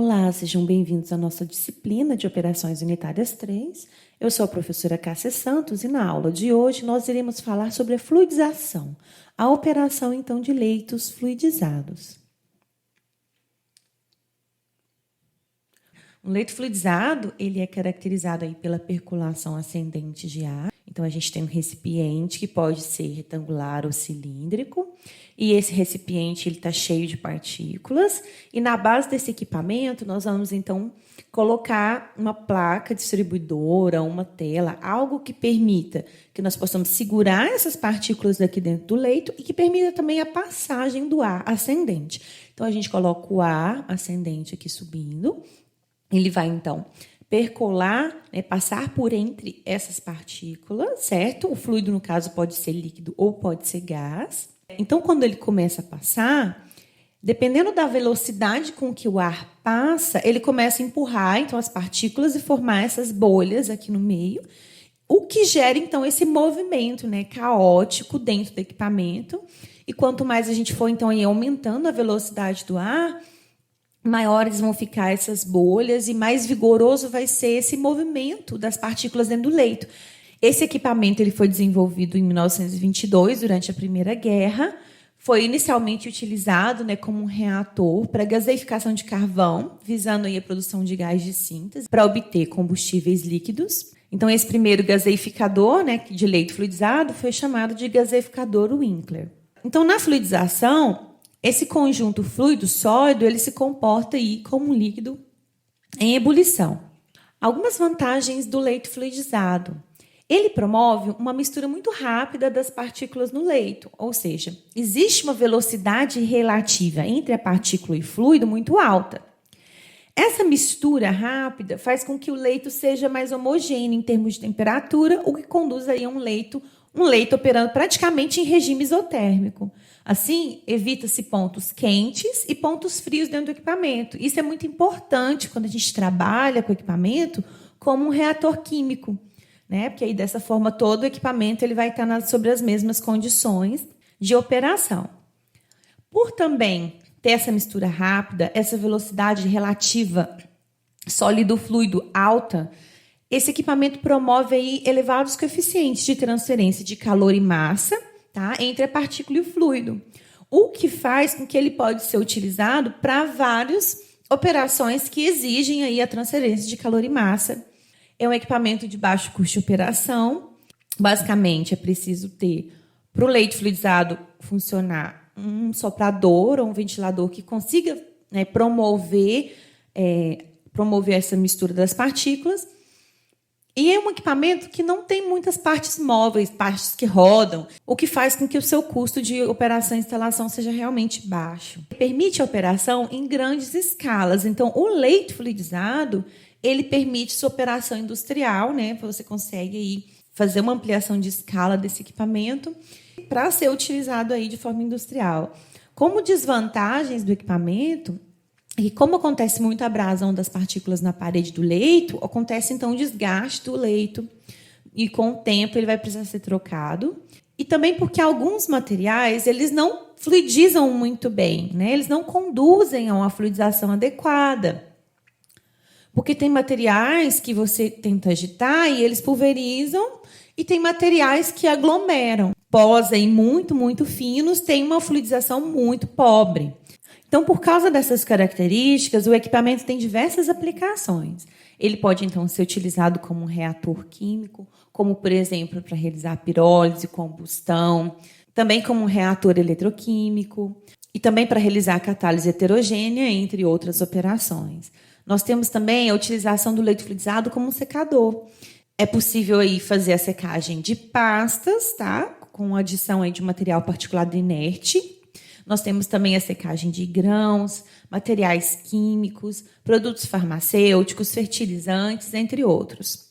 Olá, sejam bem-vindos à nossa disciplina de Operações Unitárias 3. Eu sou a professora Cássia Santos e na aula de hoje nós iremos falar sobre a fluidização, a operação então de leitos fluidizados. Um leito fluidizado, ele é caracterizado aí pela percolação ascendente de ar. Então, a gente tem um recipiente que pode ser retangular ou cilíndrico, e esse recipiente está cheio de partículas, e na base desse equipamento, nós vamos, então, colocar uma placa distribuidora, uma tela, algo que permita que nós possamos segurar essas partículas aqui dentro do leito e que permita também a passagem do ar ascendente. Então, a gente coloca o ar ascendente aqui subindo, ele vai, então, percolar, passar por entre essas partículas, certo? O fluido, no caso, pode ser líquido ou pode ser gás. Então, quando ele começa a passar, dependendo da velocidade com que o ar passa, ele começa a empurrar, então, as partículas e formar essas bolhas aqui no meio, o que gera, então, esse movimento, caótico dentro do equipamento. E quanto mais a gente for, então, aí, aumentando a velocidade do ar, maiores vão ficar essas bolhas e mais vigoroso vai ser esse movimento das partículas dentro do leito. Esse equipamento ele foi desenvolvido em 1922, durante a Primeira Guerra. Foi inicialmente utilizado como um reator para gaseificação de carvão, visando aí a produção de gás de síntese, para obter combustíveis líquidos. Então, esse primeiro gaseificador de leito fluidizado foi chamado de gaseificador Winkler. Então, na fluidização, esse conjunto fluido-sólido ele se comporta aí como um líquido em ebulição. Algumas vantagens do leito fluidizado. Ele promove uma mistura muito rápida das partículas no leito, ou seja, existe uma velocidade relativa entre a partícula e o fluido muito alta. Essa mistura rápida faz com que o leito seja mais homogêneo em termos de temperatura, o que conduz aí a um leito operando praticamente em regime isotérmico. Assim, evita-se pontos quentes e pontos frios dentro do equipamento. Isso é muito importante quando a gente trabalha com o equipamento como um reator químico, porque aí, dessa forma, todo o equipamento ele vai estar sobre as mesmas condições de operação. Por também ter essa mistura rápida, essa velocidade relativa sólido-fluido alta, esse equipamento promove aí elevados coeficientes de transferência de calor e massa, entre a partícula e o fluido, o que faz com que ele pode ser utilizado para várias operações que exigem aí a transferência de calor e massa. É um equipamento de baixo custo de operação. Basicamente, é preciso ter, para o leito fluidizado funcionar, um soprador ou um ventilador que consiga promover essa mistura das partículas. E é um equipamento que não tem muitas partes móveis, partes que rodam, o que faz com que o seu custo de operação e instalação seja realmente baixo. Permite a operação em grandes escalas. Então, o leito fluidizado, ele permite sua operação industrial, você consegue aí fazer uma ampliação de escala desse equipamento para ser utilizado aí de forma industrial. Como desvantagens do equipamento, e como acontece muita abrasão das partículas na parede do leito, acontece, então, o desgaste do leito. E, com o tempo, ele vai precisar ser trocado. E também porque alguns materiais eles não fluidizam muito bem, eles não conduzem a uma fluidização adequada. Porque tem materiais que você tenta agitar e eles pulverizam, e tem materiais que aglomeram. Pós aí muito, muito finos, tem uma fluidização muito pobre. Então, por causa dessas características, o equipamento tem diversas aplicações. Ele pode, então, ser utilizado como um reator químico, como, por exemplo, para realizar pirólise, combustão, também como um reator eletroquímico e também para realizar catálise heterogênea, entre outras operações. Nós temos também a utilização do leito fluidizado como um secador. É possível aí fazer a secagem de pastas, com adição aí de material particulado inerte. Nós temos também a secagem de grãos, materiais químicos, produtos farmacêuticos, fertilizantes, entre outros.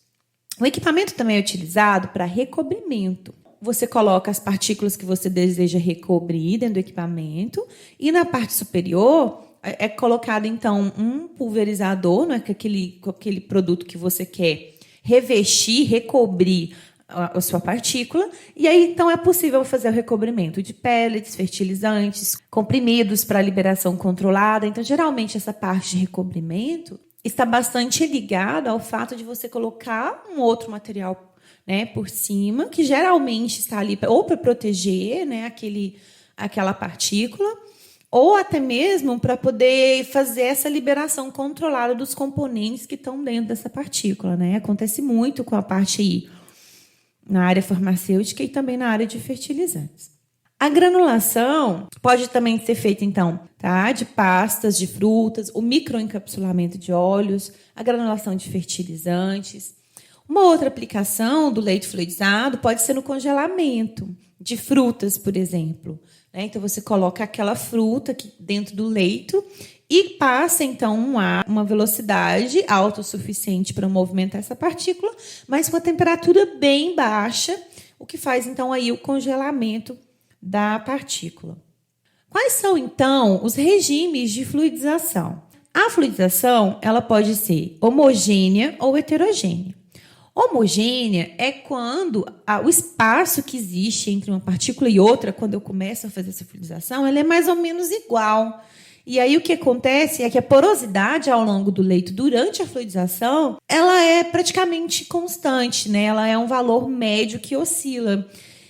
O equipamento também é utilizado para recobrimento. Você coloca as partículas que você deseja recobrir dentro do equipamento e na parte superior é colocado, então, um pulverizador, com aquele produto que você quer revestir, recobrir a sua partícula, e aí então é possível fazer o recobrimento de pellets, fertilizantes, comprimidos para liberação controlada. Então, geralmente, essa parte de recobrimento está bastante ligada ao fato de você colocar um outro material, né, por cima, que geralmente está ali ou para proteger, né, aquela partícula, ou até mesmo para poder fazer essa liberação controlada dos componentes que estão dentro dessa partícula, né? Acontece muito com a parte aí na área farmacêutica e também na área de fertilizantes. A granulação pode também ser feita, então, tá? De pastas de frutas, o microencapsulamento de óleos, a granulação de fertilizantes. Uma outra aplicação do leite fluidizado pode ser no congelamento de frutas, por exemplo. Então, você coloca aquela fruta aqui dentro do leito e passa, então, uma velocidade alta o suficiente para movimentar essa partícula, mas com a temperatura bem baixa, o que faz, então, aí o congelamento da partícula. Quais são, então, os regimes de fluidização? A fluidização ela pode ser homogênea ou heterogênea. Homogênea é quando o espaço que existe entre uma partícula e outra, quando eu começo a fazer essa fluidização, ela é mais ou menos igual. E aí o que acontece é que a porosidade ao longo do leito durante a fluidização, ela é praticamente constante, né? Ela é um valor médio que oscila.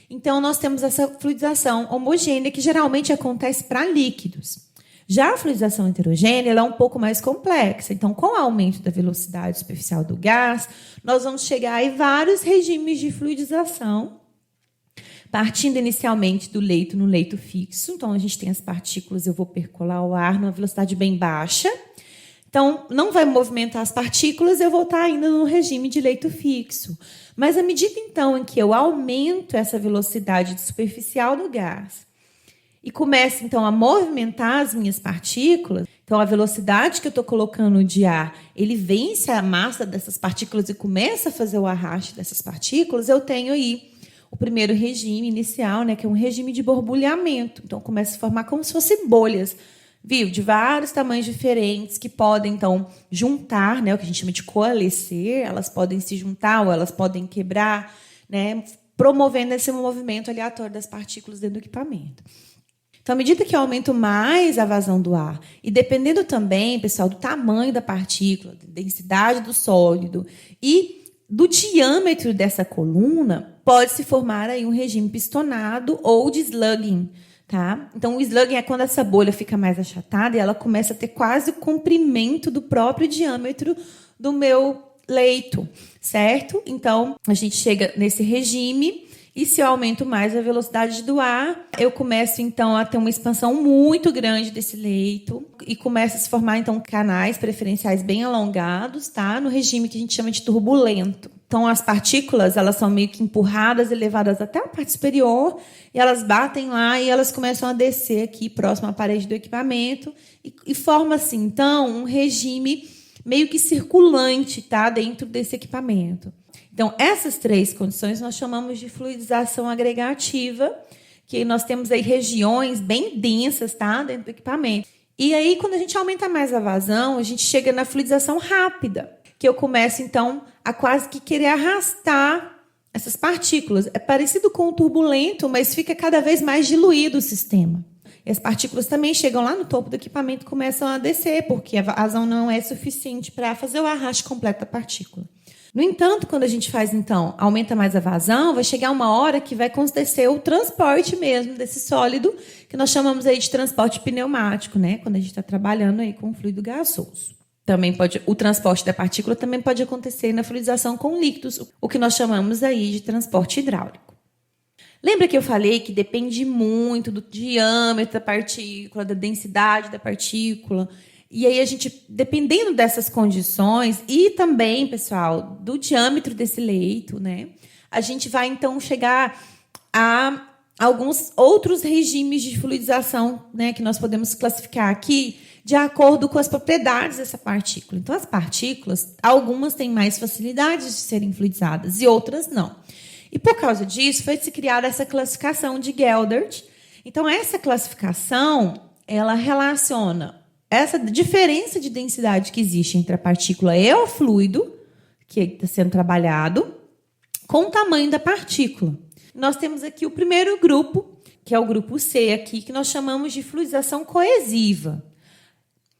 Então, nós temos essa fluidização homogênea que geralmente acontece para líquidos. Já a fluidização heterogênea ela é um pouco mais complexa. Então, com o aumento da velocidade superficial do gás, nós vamos chegar a vários regimes de fluidização, partindo inicialmente do leito no leito fixo. Então, a gente tem as partículas, eu vou percolar o ar numa velocidade bem baixa. Então, não vai movimentar as partículas, eu vou estar ainda no regime de leito fixo. Mas, à medida, então, em que eu aumento essa velocidade superficial do gás, e começa, então, a movimentar as minhas partículas, então, a velocidade que eu estou colocando de ar, ele vence a massa dessas partículas e começa a fazer o arraste dessas partículas, eu tenho aí o primeiro regime inicial, né, que é um regime de borbulhamento. Então, começa a formar como se fossem bolhas, viu, de vários tamanhos diferentes, que podem, então, juntar, né, o que a gente chama de coalescer, elas podem se juntar ou elas podem quebrar, né, promovendo esse movimento aleatório das partículas dentro do equipamento. Então, à medida que eu aumento mais a vazão do ar, e dependendo também, pessoal, do tamanho da partícula, da densidade do sólido e do diâmetro dessa coluna, pode se formar aí um regime pistonado ou de slugging. Tá? Então, o slugging é quando essa bolha fica mais achatada e ela começa a ter quase o comprimento do próprio diâmetro do meu leito, certo? Então, a gente chega nesse regime. E se eu aumento mais a velocidade do ar, eu começo, então, a ter uma expansão muito grande desse leito e começa a se formar, então, canais preferenciais bem alongados, tá? No regime que a gente chama de turbulento. Então, as partículas, elas são meio que empurradas e levadas até a parte superior e elas batem lá e elas começam a descer aqui próximo à parede do equipamento e forma-se, então, um regime meio que circulante, tá? Dentro desse equipamento. Então, essas três condições nós chamamos de fluidização agregativa, que nós temos aí regiões bem densas, tá, dentro do equipamento. E aí, quando a gente aumenta mais a vazão, a gente chega na fluidização rápida, que eu começo, então, a quase que querer arrastar essas partículas. É parecido com o turbulento, mas fica cada vez mais diluído o sistema. E as partículas também chegam lá no topo do equipamento e começam a descer, porque a vazão não é suficiente para fazer o arraste completo da partícula. No entanto, quando a gente faz, então, aumenta mais a vazão, vai chegar uma hora que vai acontecer o transporte mesmo desse sólido, que nós chamamos aí de transporte pneumático, né? Quando a gente está trabalhando aí com fluido gasoso. Também o transporte da partícula também pode acontecer na fluidização com líquidos, o que nós chamamos aí de transporte hidráulico. Lembra que eu falei que depende muito do diâmetro da partícula, da densidade da partícula? E aí a gente, dependendo dessas condições e também, pessoal, do diâmetro desse leito, né, a gente vai então chegar a alguns outros regimes de fluidização, né, que nós podemos classificar aqui de acordo com as propriedades dessa partícula. Então, as partículas, algumas têm mais facilidade de serem fluidizadas e outras não. E por causa disso, foi-se criada essa classificação de Geldert. Então, essa classificação, ela relaciona essa diferença de densidade que existe entre a partícula e o fluido que está sendo trabalhado com o tamanho da partícula. Nós temos aqui o primeiro grupo, que é o grupo C aqui, que nós chamamos de fluidização coesiva.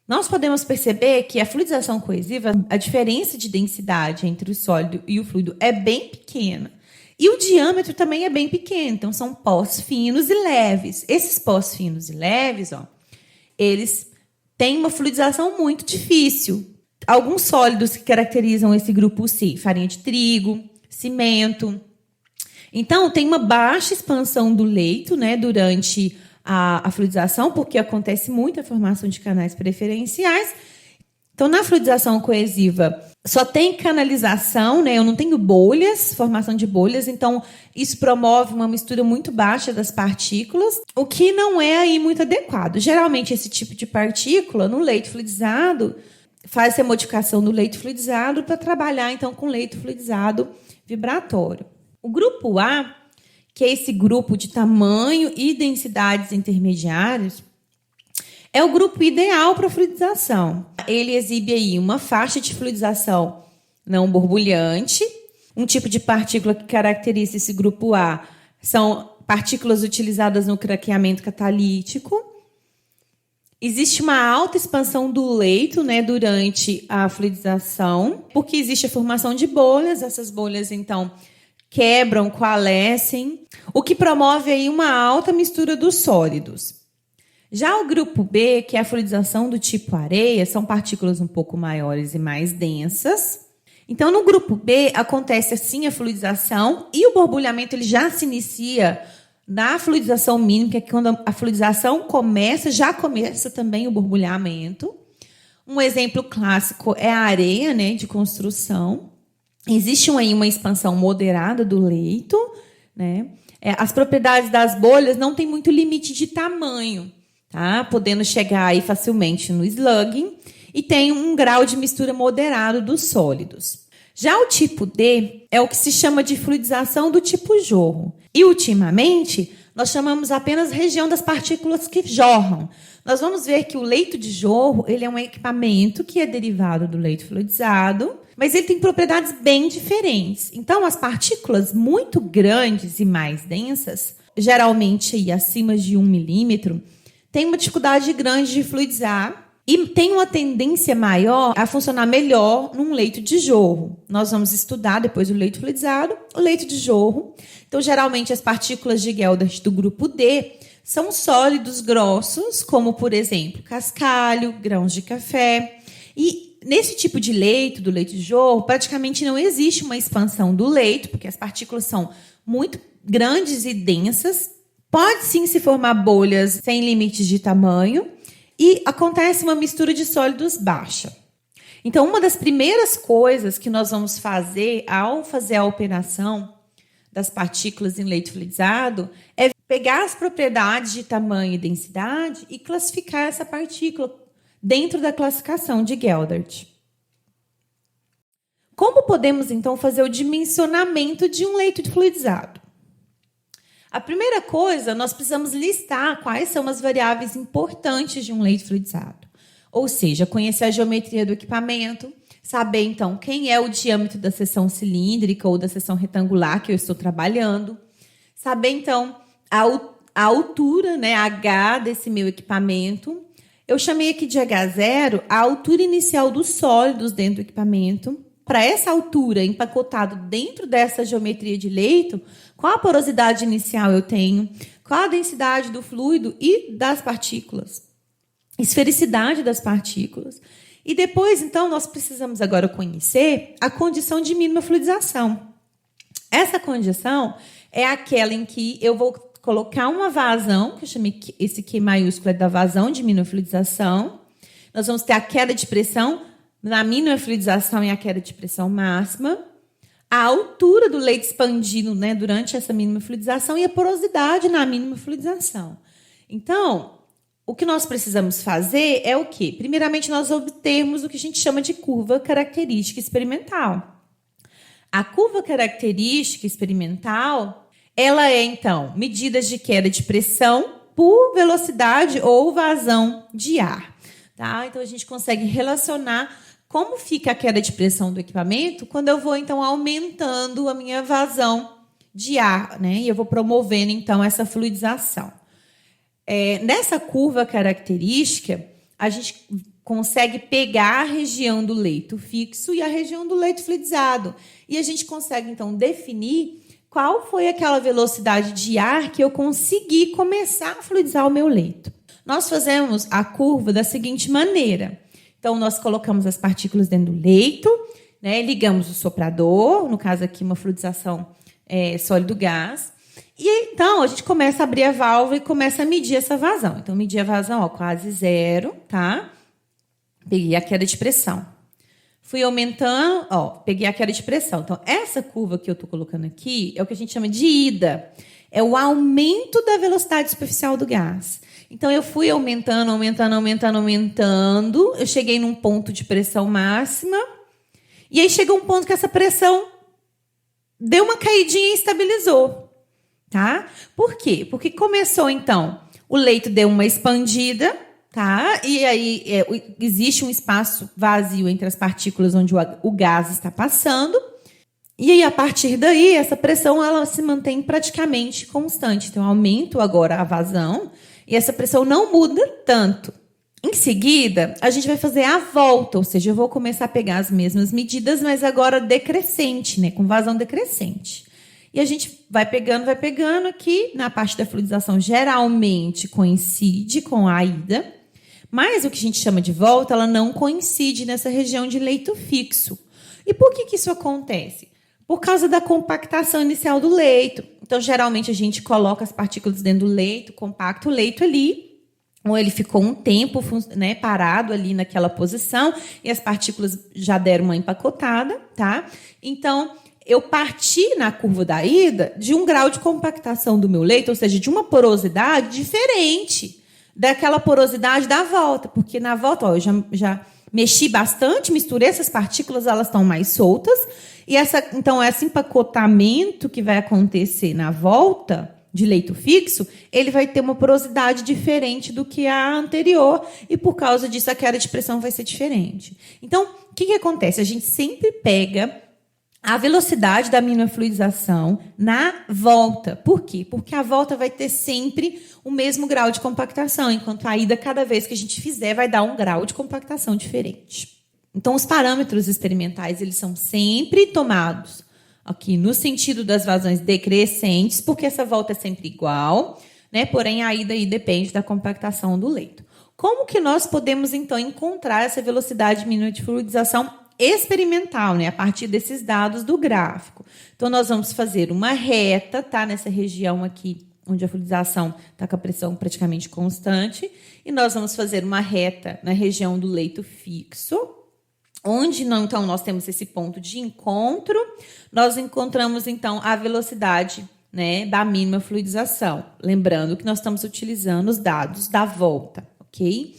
Nós podemos perceber que a fluidização coesiva, a diferença de densidade entre o sólido e o fluido é bem pequena. E o diâmetro também é bem pequeno, então são pós finos e leves. Esses pós finos e leves, eles têm uma fluidização muito difícil. Alguns sólidos que caracterizam esse grupo C, farinha de trigo, cimento. Então, tem uma baixa expansão do leito, né, durante a fluidização, porque acontece muita formação de canais preferenciais. Então, na fluidização coesiva, só tem canalização, né? Eu não tenho bolhas, formação de bolhas, então isso promove uma mistura muito baixa das partículas, o que não é aí muito adequado. Geralmente, esse tipo de partícula, no leito fluidizado, faz-se a modificação do leito fluidizado para trabalhar, então, com leito fluidizado vibratório. O grupo A, que é esse grupo de tamanho e densidades intermediárias, é o grupo ideal para fluidização. Ele exibe aí uma faixa de fluidização não borbulhante. Um tipo de partícula que caracteriza esse grupo A são partículas utilizadas no craqueamento catalítico. Existe uma alta expansão do leito, né, durante a fluidização, porque existe a formação de bolhas. Essas bolhas, então, quebram, coalescem, o que promove aí uma alta mistura dos sólidos. Já o grupo B, que é a fluidização do tipo areia, são partículas um pouco maiores e mais densas. Então, no grupo B, acontece assim a fluidização e o borbulhamento ele já se inicia na fluidização mínima, que é quando a fluidização começa, já começa também o borbulhamento. Um exemplo clássico é a areia, né, de construção. Existe aí uma expansão moderada do leito, né? As propriedades das bolhas não têm muito limite de tamanho, tá? Podendo chegar aí facilmente no slugging, e tem um grau de mistura moderado dos sólidos. Já o tipo D é o que se chama de fluidização do tipo jorro. E, ultimamente, nós chamamos apenas região das partículas que jorram. Nós vamos ver que o leito de jorro ele é um equipamento que é derivado do leito fluidizado, mas ele tem propriedades bem diferentes. Então, as partículas muito grandes e mais densas, geralmente aí, acima de 1 milímetro, têm uma dificuldade grande de fluidizar e tem uma tendência maior a funcionar melhor num leito de jorro. Nós vamos estudar depois o leito fluidizado, o leito de jorro. Então, geralmente, as partículas de Geldert do grupo D são sólidos grossos, como, por exemplo, cascalho, grãos de café. E nesse tipo de leito, do leito de jorro, praticamente não existe uma expansão do leito, porque as partículas são muito grandes e densas. Pode sim se formar bolhas sem limites de tamanho e acontece uma mistura de sólidos baixa. Então, uma das primeiras coisas que nós vamos fazer ao fazer a operação das partículas em leito fluidizado é pegar as propriedades de tamanho e densidade e classificar essa partícula dentro da classificação de Geldert. Como podemos, então, fazer o dimensionamento de um leito fluidizado? A primeira coisa, nós precisamos listar quais são as variáveis importantes de um leito fluidizado. Ou seja, conhecer a geometria do equipamento, saber, então, quem é o diâmetro da seção cilíndrica ou da seção retangular que eu estou trabalhando. Saber, então, a altura, né, H desse meu equipamento. Eu chamei aqui de H0 a altura inicial dos sólidos dentro do equipamento. Para essa altura, empacotado dentro dessa geometria de leito, qual a porosidade inicial eu tenho, qual a densidade do fluido e das partículas, esfericidade das partículas. E depois, então, nós precisamos agora conhecer a condição de mínima fluidização. Essa condição é aquela em que eu vou colocar uma vazão, que eu chamei esse Q maiúsculo é da vazão de mínima fluidização. Nós vamos ter a queda de pressão na mínima fluidização e a queda de pressão máxima, a altura do leito expandido, né, durante essa mínima fluidização e a porosidade na mínima fluidização. Então, o que nós precisamos fazer é o quê? Primeiramente, nós obtermos o que a gente chama de curva característica experimental. A curva característica experimental, ela é, então, medidas de queda de pressão por velocidade ou vazão de ar. Tá? Então, a gente consegue relacionar Como fica a queda de pressão do equipamento quando eu vou, então, aumentando a minha vazão de ar, né? E eu vou promovendo, então, essa fluidização. Nessa curva característica, a gente consegue pegar a região do leito fixo e a região do leito fluidizado. E a gente consegue, então, definir qual foi aquela velocidade de ar que eu consegui começar a fluidizar o meu leito. Nós fazemos a curva da seguinte maneira. Então, nós colocamos as partículas dentro do leito, né, ligamos o soprador, no caso aqui uma fluidização sólido-gás, e então a gente começa a abrir a válvula e começa a medir essa vazão. Então, medir a vazão, quase zero, tá? Peguei a queda de pressão. Fui aumentando, peguei a queda de pressão. Então, essa curva que eu estou colocando aqui é o que a gente chama de ida. É o aumento da velocidade superficial do gás. Então, eu fui aumentando. Eu cheguei num ponto de pressão máxima. E aí chegou um ponto que essa pressão deu uma caidinha e estabilizou. Tá? Por quê? Porque começou, então, o leito deu uma expandida, tá? E aí existe um espaço vazio entre as partículas onde o gás está passando. E aí, a partir daí, essa pressão ela se mantém praticamente constante. Então, eu aumento agora a vazão e essa pressão não muda tanto. Em seguida, a gente vai fazer a volta, ou seja, eu vou começar a pegar as mesmas medidas, mas agora decrescente, né, com vazão decrescente. E a gente vai pegando aqui, na parte da fluidização, geralmente coincide com a ida, mas o que a gente chama de volta, ela não coincide nessa região de leito fixo. E por que isso acontece? Por causa da compactação inicial do leito. Então, geralmente, a gente coloca as partículas dentro do leito, compacta o leito ali, ou ele ficou um tempo, né, parado ali naquela posição, e as partículas já deram uma empacotada, tá? Então, eu parti na curva da ida de um grau de compactação do meu leito, ou seja, de uma porosidade diferente daquela porosidade da volta, porque na volta, eu já mexi bastante, misturei essas partículas, elas estão mais soltas, e então, esse empacotamento que vai acontecer na volta de leito fixo, ele vai ter uma porosidade diferente do que a anterior, e por causa disso a queda de pressão vai ser diferente. Então, o que acontece? A gente sempre pega a velocidade da mínima fluidização na volta. Por quê? Porque a volta vai ter sempre o mesmo grau de compactação, enquanto a ida, cada vez que a gente fizer, vai dar um grau de compactação diferente. Então, os parâmetros experimentais eles são sempre tomados aqui no sentido das vazões decrescentes, porque essa volta é sempre igual, né? Porém, a ida aí depende da compactação do leito. Como que nós podemos, então, encontrar essa velocidade mínima de fluidização experimental, né? A partir desses dados do gráfico? Então, nós vamos fazer uma reta, tá? Nessa região aqui, onde a fluidização está com a pressão praticamente constante, e nós vamos fazer uma reta na região do leito fixo, onde então nós temos esse ponto de encontro, nós encontramos então a velocidade, né, da mínima fluidização. Lembrando que nós estamos utilizando os dados da volta, ok?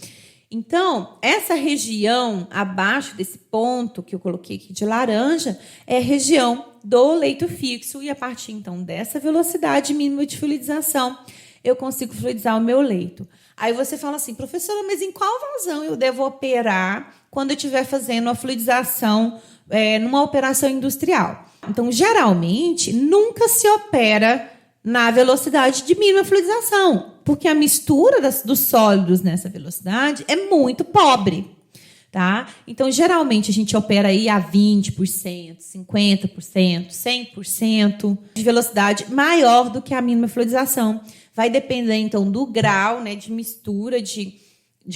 Então, essa região abaixo desse ponto que eu coloquei aqui de laranja é a região do leito fixo, e a partir então dessa velocidade mínima de fluidização eu consigo fluidizar o meu leito. Aí você fala assim, professora, mas em qual vazão eu devo operar quando eu estiver fazendo a fluidização numa operação industrial? Então, geralmente, nunca se opera na velocidade de mínima fluidização, porque a mistura dos sólidos nessa velocidade é muito pobre. Tá? Então, geralmente, a gente opera aí a 20%, 50%, 100% de velocidade maior do que a mínima fluidização. Vai depender, então, do grau, né, de mistura, de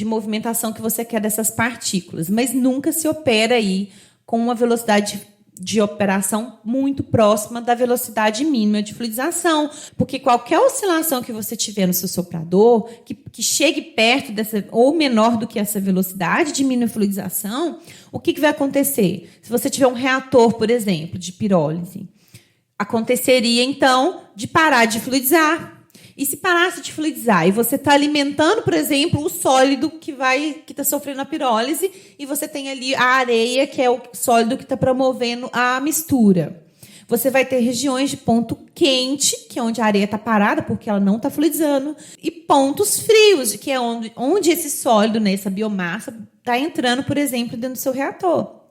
movimentação que você quer dessas partículas. Mas nunca se opera aí com uma velocidade de operação muito próxima da velocidade mínima de fluidização, porque qualquer oscilação que você tiver no seu soprador, que chegue perto dessa, ou menor do que essa velocidade de mínima fluidização, o que vai acontecer? Se você tiver um reator, por exemplo, de pirólise, aconteceria, então, de parar de fluidizar. E se parasse de fluidizar e você está alimentando, por exemplo, o sólido que está sofrendo a pirólise, e você tem ali a areia, que é o sólido que está promovendo a mistura. Você vai ter regiões de ponto quente, que é onde a areia está parada, porque ela não está fluidizando, e pontos frios, que é onde esse sólido, né, essa biomassa, está entrando, por exemplo, dentro do seu reator.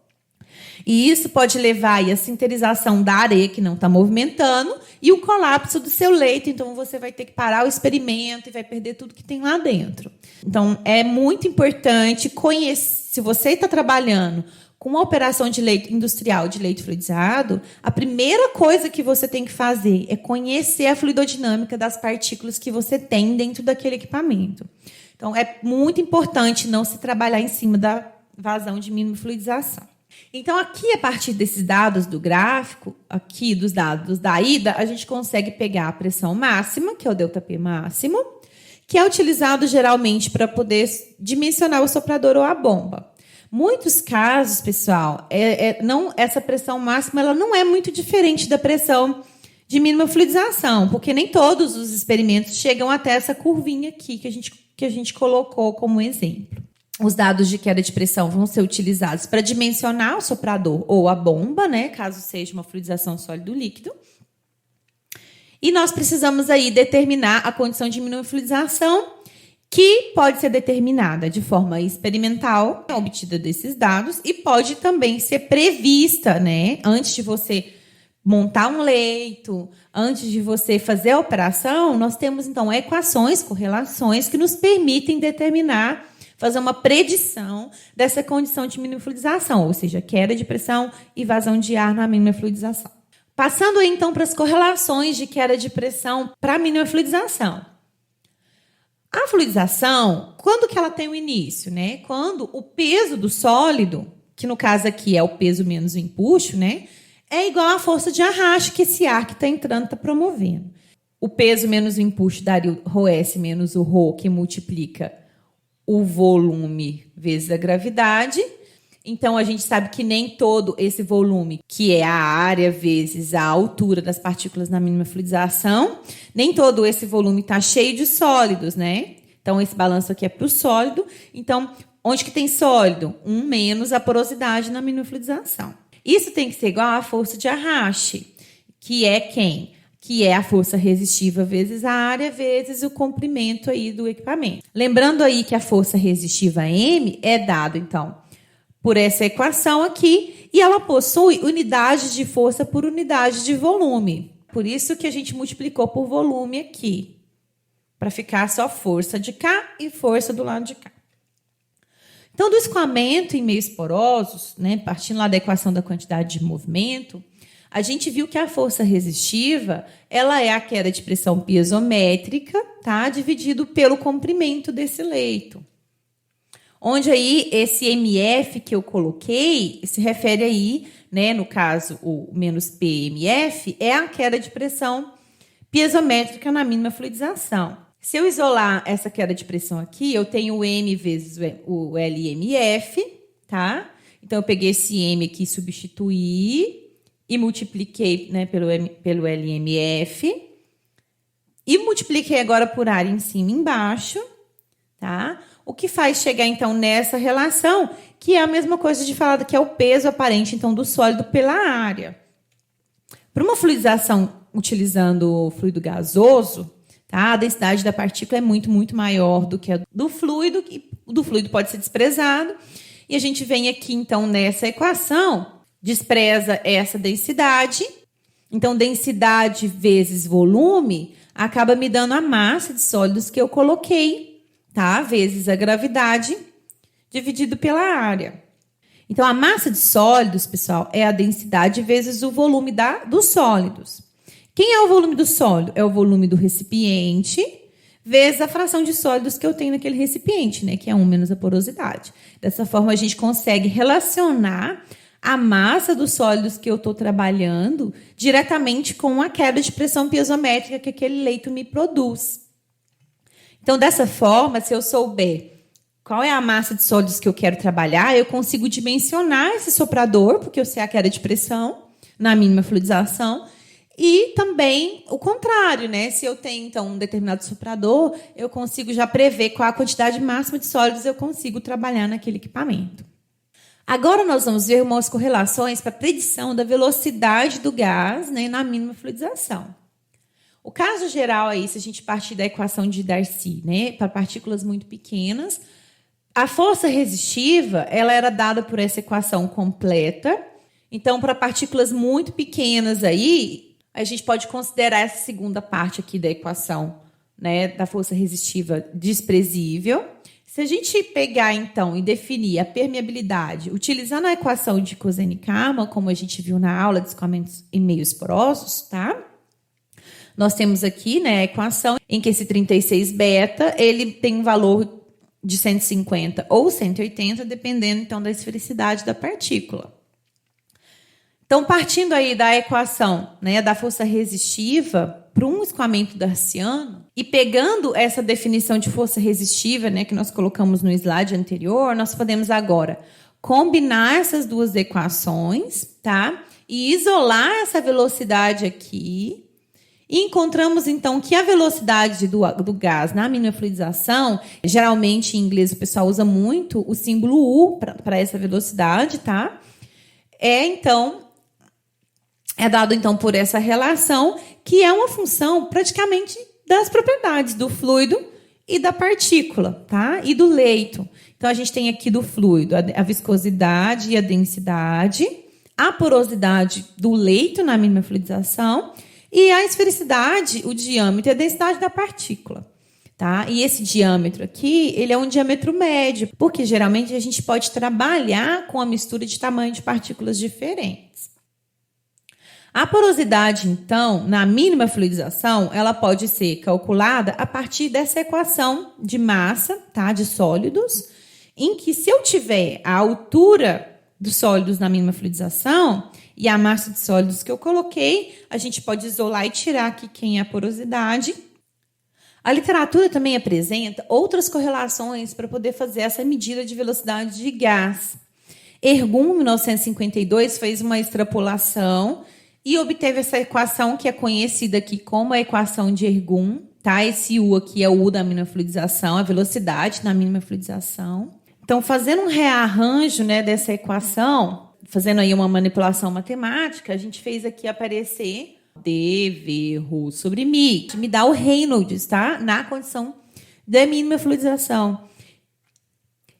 E isso pode levar aí a sinterização da areia que não está movimentando e o colapso do seu leito. Então, você vai ter que parar o experimento e vai perder tudo que tem lá dentro. Então, é muito importante conhecer. Se você está trabalhando com uma operação de leito industrial, de leito fluidizado, a primeira coisa que você tem que fazer é conhecer a fluidodinâmica das partículas que você tem dentro daquele equipamento. Então, é muito importante não se trabalhar em cima da vazão de mínima fluidização. Então, aqui, a partir desses dados do gráfico, aqui dos dados da ida, a gente consegue pegar a pressão máxima, que é o ΔP máximo, que é utilizado geralmente para poder dimensionar o soprador ou a bomba. Muitos casos, pessoal, essa pressão máxima ela não é muito diferente da pressão de mínima fluidização, porque nem todos os experimentos chegam até essa curvinha aqui que a gente colocou como exemplo. Os dados de queda de pressão vão ser utilizados para dimensionar o soprador ou a bomba, né, caso seja uma fluidização sólido-líquido. E nós precisamos aí determinar a condição de mínima fluidização, que pode ser determinada de forma experimental, obtida desses dados, e pode também ser prevista, né, antes de você montar um leito, antes de você fazer a operação, nós temos, então, equações, correlações, que nos permitem determinar, fazer uma predição dessa condição de mínima fluidização, ou seja, queda de pressão e vazão de ar na mínima fluidização. Passando aí, então, para as correlações de queda de pressão para a mínima fluidização. A fluidização, quando que ela tem o início, né? Quando o peso do sólido, que no caso aqui é o peso menos o empuxo, né? É igual à força de arrasto que esse ar que está entrando está promovendo. O peso menos o empuxo daria o ρS menos o ρ, que multiplica o volume vezes a gravidade. Então, a gente sabe que nem todo esse volume, que é a área vezes a altura das partículas na mínima fluidização, nem todo esse volume está cheio de sólidos, né? Então, esse balanço aqui é para o sólido. Então, onde que tem sólido? Menos a porosidade na mínima fluidização. Isso tem que ser igual à força de arraste, que é quem? Que é a força resistiva vezes a área vezes o comprimento aí do equipamento. Lembrando aí que a força resistiva M é dado, então, por essa equação aqui, e ela possui unidades de força por unidade de volume. Por isso que a gente multiplicou por volume aqui, para ficar só força de cá e força do lado de cá. Então, do escoamento em meios porosos, né, partindo lá da equação da quantidade de movimento, a gente viu que a força resistiva ela é a queda de pressão piezométrica, tá, dividido pelo comprimento desse leito. Onde aí esse MF que eu coloquei se refere aí, né, no caso, o menos PMF, é a queda de pressão piezométrica na mínima fluidização. Se eu isolar essa queda de pressão aqui, eu tenho o M vezes o LMF, tá? Então, eu peguei esse M aqui, substituí e multipliquei, né, pelo LMF. E multipliquei agora por área em cima e embaixo, tá? O que faz chegar, então, nessa relação, que é a mesma coisa de falar que é o peso aparente, então, do sólido pela área. Para uma fluidização utilizando fluido gasoso, tá, a densidade da partícula é muito, muito maior do que a do fluido, e o do fluido pode ser desprezado. E a gente vem aqui, então, nessa equação, despreza essa densidade. Então, densidade vezes volume acaba me dando a massa de sólidos que eu coloquei, tá? Vezes a gravidade, dividido pela área. Então, a massa de sólidos, pessoal, é a densidade vezes o volume dos sólidos. Quem é o volume do sólido? É o volume do recipiente vezes a fração de sólidos que eu tenho naquele recipiente, né? Que é 1 menos a porosidade. Dessa forma, a gente consegue relacionar a massa dos sólidos que eu estou trabalhando diretamente com a queda de pressão piezométrica que aquele leito me produz. Então, dessa forma, se eu souber qual é a massa de sólidos que eu quero trabalhar, eu consigo dimensionar esse soprador, porque eu sei a queda de pressão na mínima fluidização, e também o contrário, né? Se eu tenho, então, um determinado soprador, eu consigo já prever qual a quantidade máxima de sólidos eu consigo trabalhar naquele equipamento. Agora, nós vamos ver umas correlações para a predição da velocidade do gás, né, na mínima fluidização. O caso geral aí, se a gente partir da equação de Darcy, né, para partículas muito pequenas, A força resistiva, ela era dada por essa equação completa. Então, para partículas muito pequenas aí, a gente pode considerar essa segunda parte aqui da equação, né, da força resistiva desprezível. Se a gente pegar, então, e definir a permeabilidade utilizando a equação de Cosen-Kármán, como a gente viu na aula de escoamentos em meios porosos, tá? Nós temos aqui, né, a equação em que esse 36 beta, ele tem um valor de 150 ou 180, dependendo, então, da esfericidade da partícula. Então, partindo aí da equação, né, da força resistiva para um escoamento darciano, e pegando essa definição de força resistiva, né, que nós colocamos no slide anterior, nós podemos agora combinar essas duas equações, tá? E isolar essa velocidade aqui. E encontramos, então, que a velocidade do gás na mínima fluidização, geralmente em inglês o pessoal usa muito o símbolo U para essa velocidade, tá? É dado, então, por essa relação, que é uma função praticamente das propriedades do fluido e da partícula, tá? E do leito. Então, a gente tem aqui do fluido a viscosidade e a densidade, a porosidade do leito na mínima fluidização e a esfericidade, o diâmetro e a densidade da partícula. Tá? E esse diâmetro aqui, ele é um diâmetro médio, porque geralmente a gente pode trabalhar com a mistura de tamanho de partículas diferentes. A porosidade, então, na mínima fluidização, ela pode ser calculada a partir dessa equação de massa, tá, de sólidos, em que se eu tiver a altura dos sólidos na mínima fluidização e a massa de sólidos que eu coloquei, a gente pode isolar e tirar aqui quem é a porosidade. A literatura também apresenta outras correlações para poder fazer essa medida de velocidade de gás. Ergun, em 1952, fez uma extrapolação e obteve essa equação que é conhecida aqui como a equação de Ergun. Tá? Esse U aqui é o U da mínima fluidização, a velocidade na mínima fluidização. Então, fazendo um rearranjo, né, dessa equação, fazendo aí uma manipulação matemática, a gente fez aqui aparecer dV ρ sobre μ, que me dá o Reynolds, tá? Na condição da mínima fluidização.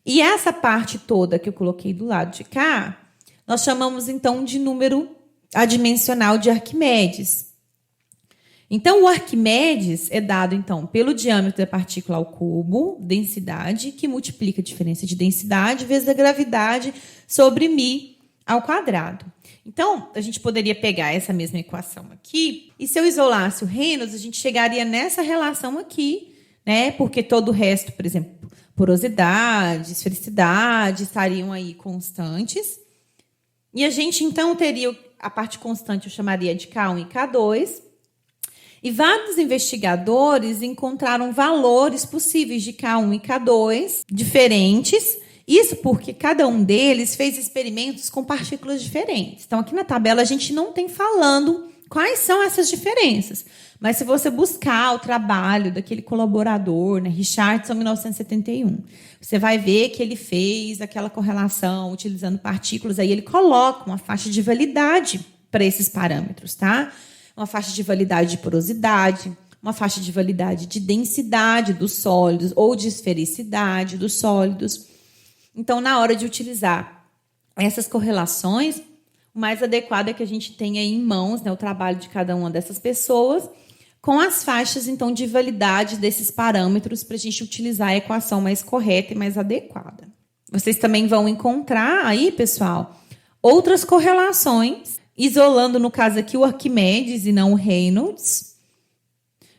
E essa parte toda que eu coloquei do lado de cá, nós chamamos então de número adimensional de Arquimedes. Então, o Arquimedes é dado então pelo diâmetro da partícula ao cubo, densidade, que multiplica a diferença de densidade vezes a gravidade sobre μ ao quadrado. Então, a gente poderia pegar essa mesma equação aqui, e se eu isolasse o Reynolds, a gente chegaria nessa relação aqui, né? Porque todo o resto, por exemplo, porosidade, esfericidade, estariam aí constantes. E a gente, então, teria a parte constante, eu chamaria de K1 e K2. E vários investigadores encontraram valores possíveis de K1 e K2 diferentes. Isso porque cada um deles fez experimentos com partículas diferentes. Então, aqui na tabela, a gente não tem falando quais são essas diferenças. Mas se você buscar o trabalho daquele colaborador, né, Richardson, 1971, você vai ver que ele fez aquela correlação utilizando partículas. Aí ele coloca uma faixa de validade para esses parâmetros, tá? Uma faixa de validade de porosidade, uma faixa de validade de densidade dos sólidos ou de esfericidade dos sólidos. Então, na hora de utilizar essas correlações, o mais adequado é que a gente tenha em mãos, né, o trabalho de cada uma dessas pessoas, com as faixas, então, de validade desses parâmetros para a gente utilizar a equação mais correta e mais adequada. Vocês também vão encontrar aí, pessoal, outras correlações, isolando, no caso aqui, o Arquimedes e não o Reynolds.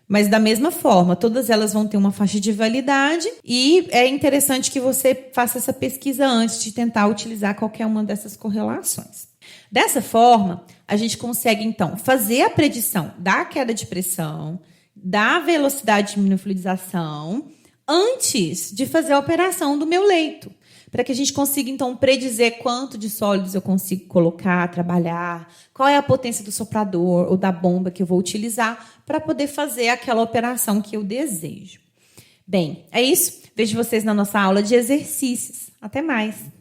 Mas, da mesma forma, todas elas vão ter uma faixa de validade e é interessante que você faça essa pesquisa antes de tentar utilizar qualquer uma dessas correlações. Dessa forma, a gente consegue, então, fazer a predição da queda de pressão, da velocidade de mínima fluidização, antes de fazer a operação do meu leito, para que a gente consiga, então, predizer quanto de sólidos eu consigo colocar, trabalhar, qual é a potência do soprador ou da bomba que eu vou utilizar para poder fazer aquela operação que eu desejo. Bem, é isso. Vejo vocês na nossa aula de exercícios. Até mais!